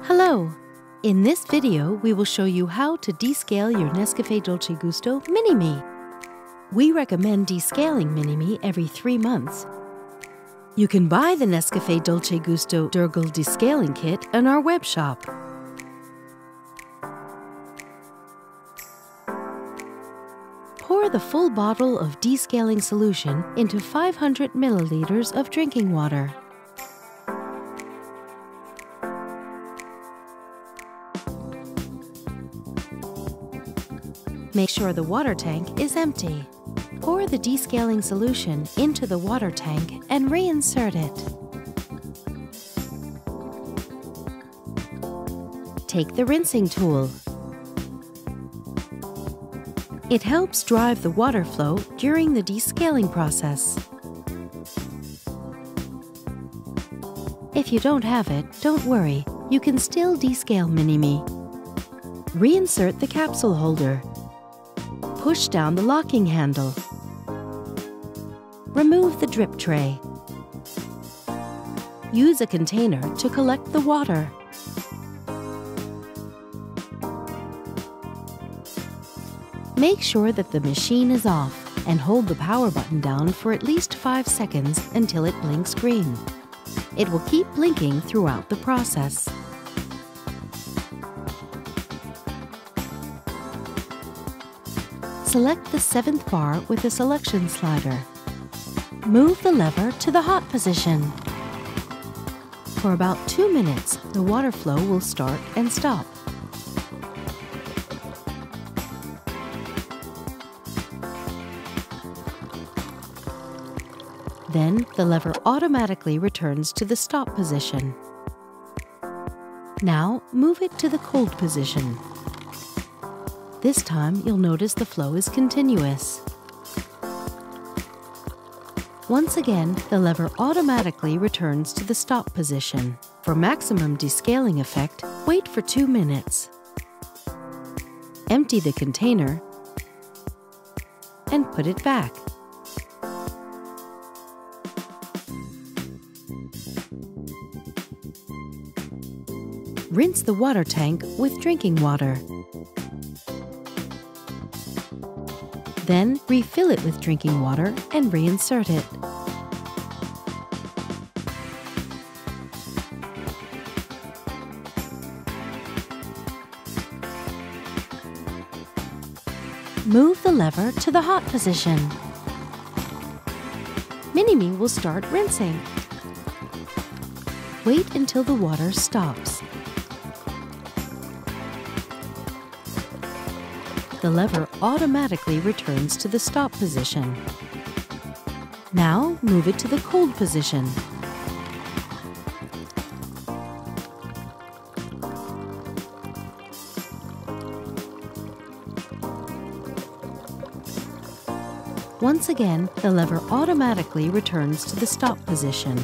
Hello! In this video, we will show you how to descale your Nescafé Dolce Gusto Mini-Me. We recommend descaling Mini-Me every 3 months. You can buy the Nescafé Dolce Gusto Durgal Descaling Kit on our web shop. Pour the full bottle of descaling solution into 500 milliliters of drinking water. Make sure the water tank is empty. Pour the descaling solution into the water tank and reinsert it. Take the rinsing tool. It helps drive the water flow during the descaling process. If you don't have it, don't worry, you can still descale Mini-Me. Reinsert the capsule holder. Push down the locking handle. Remove the drip tray. Use a container to collect the water. Make sure that the machine is off and hold the power button down for at least 5 seconds until it blinks green. It will keep blinking throughout the process. Select the 7th bar with the selection slider. Move the lever to the hot position. For about 2 minutes, the water flow will start and stop. Then, the lever automatically returns to the stop position. Now, move it to the cold position. This time, you'll notice the flow is continuous. Once again, the lever automatically returns to the stop position. For maximum descaling effect, wait for 2 minutes. Empty the container and put it back. Rinse the water tank with drinking water. Then refill it with drinking water and reinsert it. Move the lever to the hot position. Mini-Me will start rinsing. Wait until the water stops. The lever automatically returns to the stop position. Now move it to the cold position. Once again, the lever automatically returns to the stop position.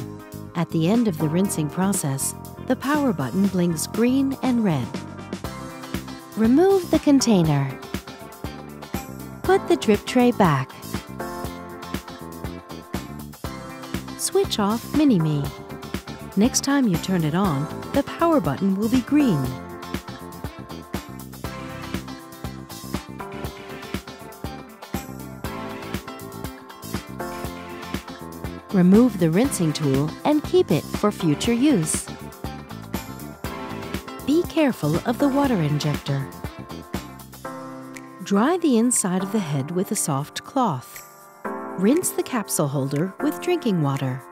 At the end of the rinsing process, the power button blinks green and red. Remove the container. Put the drip tray back. Switch off Mini-Me. Next time you turn it on, the power button will be green. Remove the rinsing tool and keep it for future use. Be careful of the water injector. Dry the inside of the head with a soft cloth. Rinse the capsule holder with drinking water.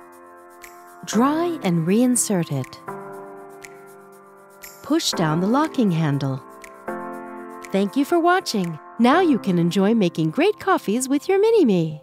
Dry and reinsert it. Push down the locking handle. Thank you for watching. Now you can enjoy making great coffees with your Mini-Me.